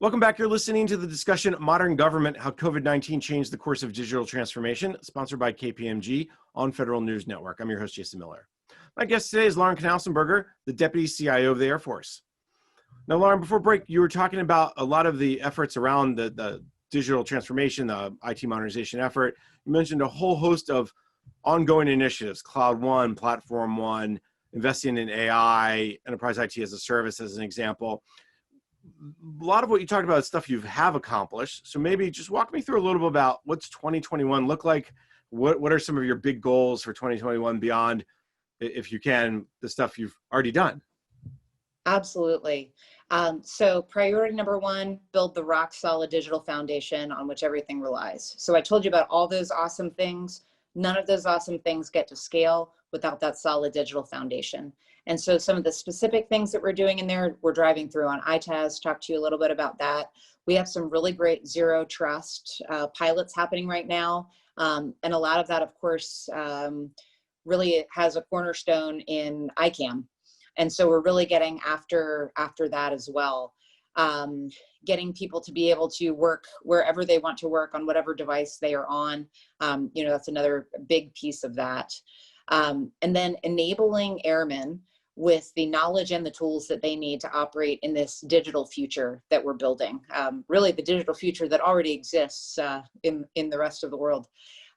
Welcome back. You're listening to the discussion Modern Government, How COVID-19 Changed the Course of Digital Transformation, sponsored by KPMG on Federal News Network. I'm your host, Jason Miller. My guest today is Lauren Knausenberger, the Deputy CIO of the Air Force. Now, Lauren, before break, you were talking about a lot of the efforts around the digital transformation, the IT modernization effort. You mentioned a whole host of ongoing initiatives, Cloud One, Platform One, investing in AI, enterprise IT as a service as an example. A lot of what you talked about is stuff you have accomplished. So maybe just walk me through a little bit about what's 2021 look like. What are some of your big goals for 2021 beyond, if you can, the stuff you've already done? Absolutely. So priority number one, build the rock solid digital foundation on which everything relies. So I told you about all those awesome things. None of those awesome things get to scale without that solid digital foundation. And so some of the specific things that we're doing in there, we're driving through on ITAS, talk to you a little bit about that. We have some really great zero trust pilots happening right now. And a lot of that, of course, really has a cornerstone in ICAM. And so we're really getting after that as well. Getting people to be able to work wherever they want to work on whatever device they are on. That's another big piece of that. And then enabling airmen with the knowledge and the tools that they need to operate in this digital future that we're building. Really the digital future that already exists in the rest of the world.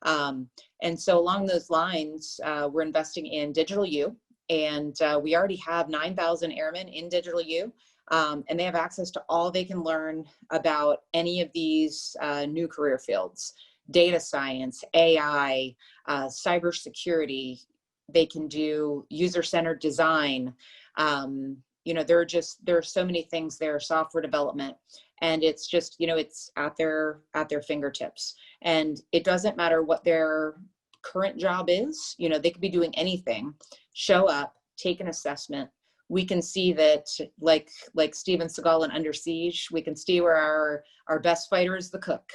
And so along those lines, we're investing in Digital U. And we already have 9,000 airmen in Digital U, and they have access to all they can learn about any of these new career fields: data science, AI, cybersecurity. They can do user-centered design. There are so many things there, software development, and it's just, it's at their fingertips. And it doesn't matter what their current job is. They could be doing anything. Show up, take an assessment. We can see that, like Steven Seagal in Under Siege, we can see where our best fighter is the cook.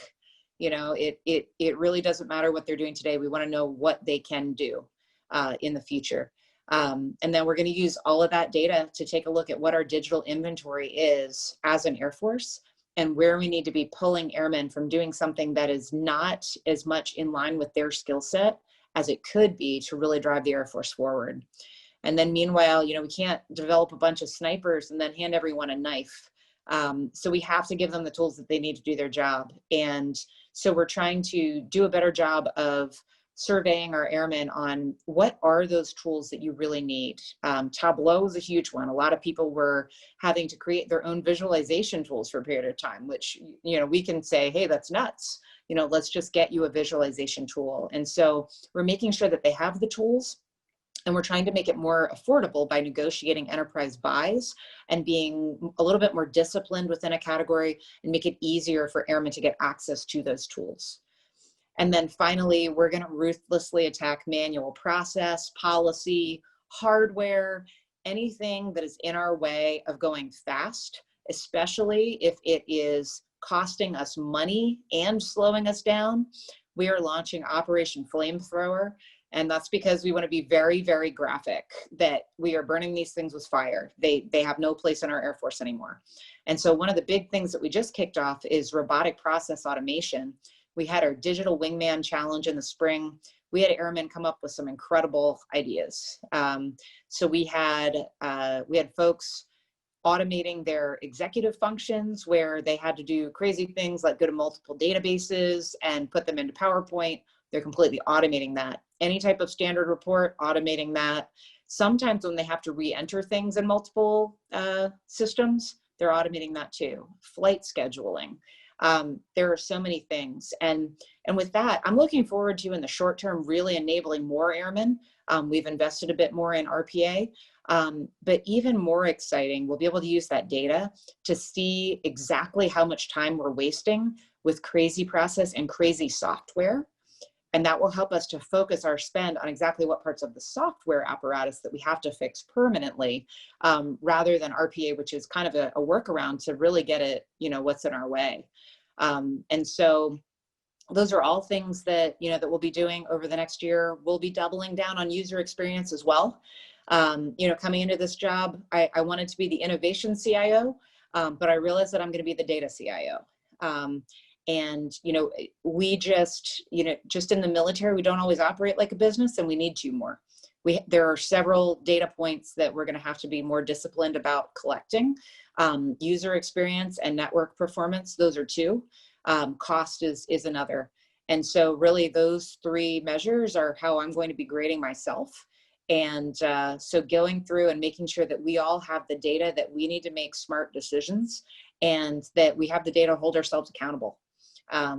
It really doesn't matter what they're doing today. We want to know what they can do in the future. And then we're going to use all of that data to take a look at what our digital inventory is as an Air Force, and where we need to be pulling airmen from doing something that is not as much in line with their skill set as it could be to really drive the Air Force forward. And then meanwhile, we can't develop a bunch of snipers and then hand everyone a knife. So we have to give them the tools that they need to do their job. And so we're trying to do a better job of surveying our airmen on what are those tools that you really need. Tableau is a huge one. A lot of people were having to create their own visualization tools for a period of time, which, we can say, hey, that's nuts. Let's just get you a visualization tool. And so we're making sure that they have the tools, and we're trying to make it more affordable by negotiating enterprise buys and being a little bit more disciplined within a category and make it easier for airmen to get access to those tools. And then finally, we're going to ruthlessly attack manual process, policy, hardware, anything that is in our way of going fast, especially if it is costing us money and slowing us down. We are launching Operation Flamethrower, and that's because we want to be very, very graphic that we are burning these things with fire. They have no place in our Air Force anymore. And so one of the big things that we just kicked off is robotic process automation. We had our Digital Wingman Challenge in the spring. We had airmen come up with some incredible ideas. So we had folks automating their executive functions where they had to do crazy things like go to multiple databases and put them into PowerPoint. They're completely automating that. Any type of standard report, automating that. Sometimes when they have to re-enter things in multiple systems, they're automating that too. Flight scheduling. There are so many things. And with that, I'm looking forward to, in the short term, really enabling more airmen. We've invested a bit more in RPA, but even more exciting, we'll be able to use that data to see exactly how much time we're wasting with crazy process and crazy software. And that will help us to focus our spend on exactly what parts of the software apparatus that we have to fix permanently, rather than RPA, which is kind of a workaround to really get at, what's in our way. And so those are all things that, that we'll be doing over the next year. We'll be doubling down on user experience as well. Coming into this job, I wanted to be the innovation CIO. but I realized that I'm going to be the data CIO. And, we just, just in the military, we don't always operate like a business, and we need to more. There are several data points that we're going to have to be more disciplined about collecting. User experience and network performance, those are two. Cost is another. And so really those three measures are how I'm going to be grading myself. And so going through and making sure that we all have the data that we need to make smart decisions, and that we have the data to hold ourselves accountable.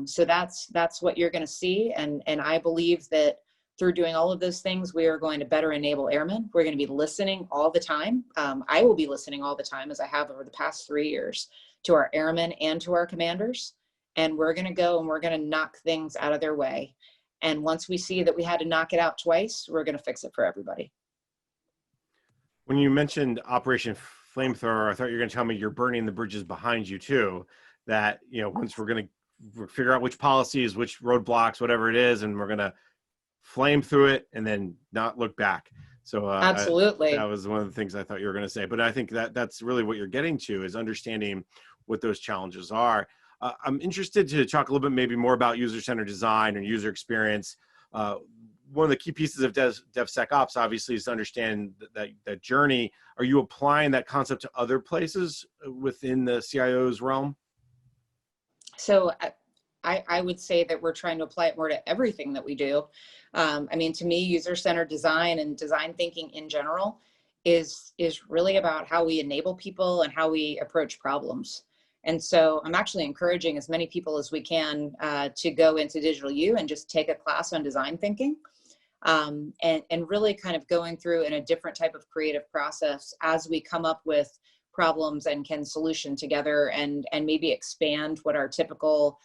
So that's what you're going to see. And I believe that through doing all of those things, we are going to better enable airmen. We're going to be listening all the time. I will be listening all the time, as I have over the past 3 years, to our airmen and to our commanders. And we're going to go and we're going to knock things out of their way. And once we see that we had to knock it out twice, we're going to fix it for everybody. When you mentioned Operation Flamethrower, I thought you were going to tell me you're burning the bridges behind you too. That, once we're going to figure out which policies, which roadblocks, whatever it is, and we're going to flame through it and then not look back. So absolutely, that was one of the things I thought you were going to say. But I think that's really what you're getting to, is understanding what those challenges are. I'm interested to talk a little bit maybe more about user-centered design and user experience. One of the key pieces of DevSecOps obviously is to understand that journey. Are you applying that concept to other places within the CIO's realm? So I would say that we're trying to apply it more to everything that we do. To me, user-centered design and design thinking in general is really about how we enable people and how we approach problems. And so I'm actually encouraging as many people as we can to go into Digital U and just take a class on design thinking, and really kind of going through in a different type of creative process as we come up with problems and can solution together and maybe expand what our typical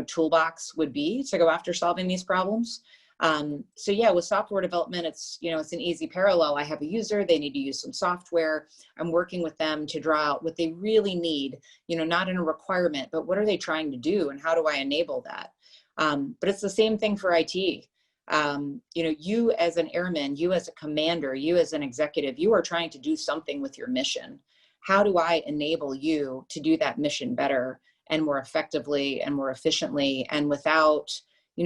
toolbox would be to go after solving these problems. So yeah, with software development, it's an easy parallel. I have a user, they need to use some software. I'm working with them to draw out what they really need, not in a requirement, but what are they trying to do and how do I enable that? But it's the same thing for IT. You as an airman, you as a commander, you as an executive, you are trying to do something with your mission. How do I enable you to do that mission better and more effectively and more efficiently and without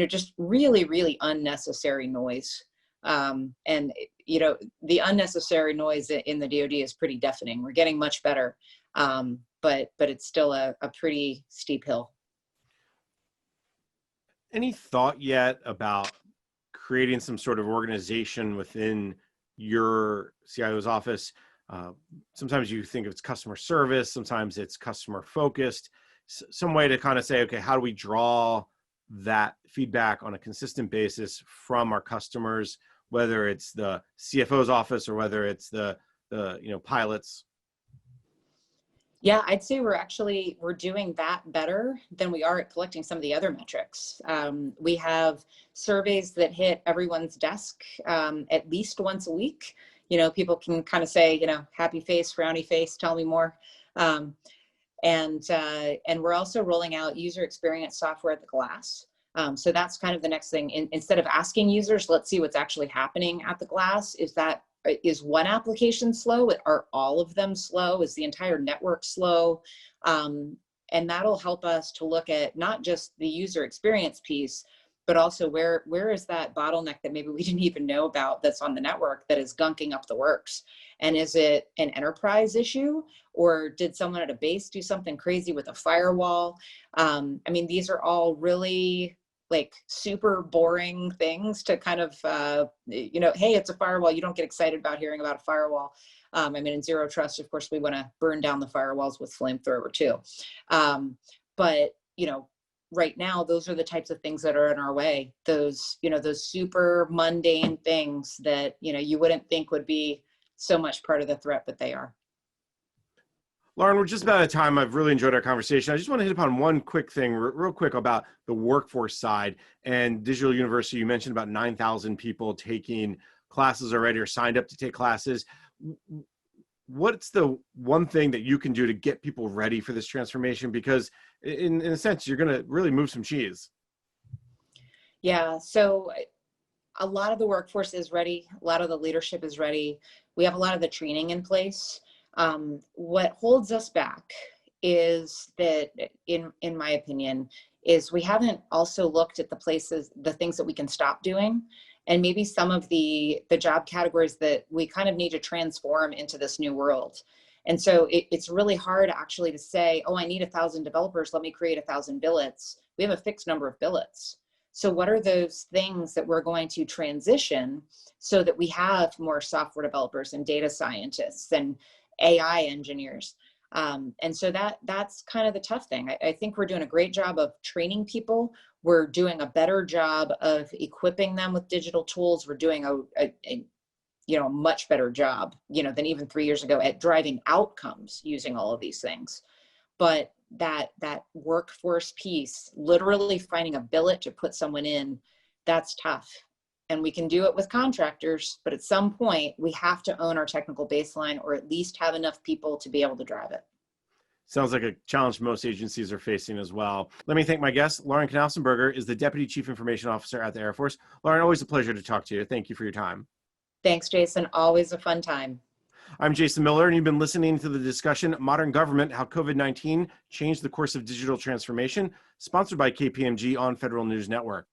just really, really unnecessary noise. The unnecessary noise in the DoD is pretty deafening. We're getting much better, but it's still a pretty steep hill. Any thought yet about creating some sort of organization within your CIO's office? Sometimes you think it's customer service, sometimes it's customer focused, some way to kind of say, okay, how do we draw that feedback on a consistent basis from our customers, whether it's the CFO's office or whether it's the pilots? Yeah, I'd say we're doing that better than we are at collecting some of the other metrics. We have surveys that hit everyone's desk at least once a week. People can kind of say, happy face, frowny face, tell me more. And we're also rolling out user experience software at the glass. So that's kind of the next thing. Instead of asking users, let's see what's actually happening at the glass. Is one application slow? Are all of them slow? Is the entire network slow? And that'll help us to look at not just the user experience piece, but also where is that bottleneck that maybe we didn't even know about that's on the network that is gunking up the works? And is it an enterprise issue, or did someone at a base do something crazy with a firewall? These are all really super boring things to kind of, hey, it's a firewall. You don't get excited about hearing about a firewall. In Zero Trust, of course, we want to burn down the firewalls with Flamethrower too. But right now, those are the types of things that are in our way. Those super mundane things that, you wouldn't think would be so much part of the threat, but they are. Lauren, we're just about out of time. I've really enjoyed our conversation. I just want to hit upon one quick thing real quick about the workforce side and Digital University. You mentioned about 9,000 people taking classes already or signed up to take classes. What's the one thing that you can do to get people ready for this transformation? Because in a sense, you're going to really move some cheese. Yeah, so a lot of the workforce is ready. A lot of the leadership is ready. We have a lot of the training in place. What holds us back is that, in my opinion, is we haven't also looked at the things that we can stop doing, and maybe some of the job categories that we kind of need to transform into this new world. And so it's really hard actually to say, oh, I need 1,000 developers, let me create 1,000 billets. We have a fixed number of billets. So what are those things that we're going to transition so that we have more software developers and data scientists and AI engineers? And so that's kind of the tough thing. I think we're doing a great job of training people. We're doing a better job of equipping them with digital tools. We're doing a much better job, than even 3 years ago at driving outcomes using all of these things. But that workforce piece, literally finding a billet to put someone in, that's tough. And we can do it with contractors, but at some point we have to own our technical baseline, or at least have enough people to be able to drive it. Sounds like a challenge most agencies are facing as well. Let me thank my guest. Lauren Knausenberger is the Deputy Chief Information Officer at the Air Force. Lauren, always a pleasure to talk to you. Thank you for your time. Thanks, Jason. Always a fun time. I'm Jason Miller, and you've been listening to the discussion, Modern Government, How COVID-19 Changed the Course of Digital Transformation, sponsored by KPMG on Federal News Network.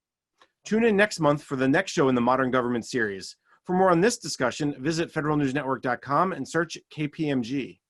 Tune in next month for the next show in the Modern Government series. For more on this discussion, visit federalnewsnetwork.com and search KPMG.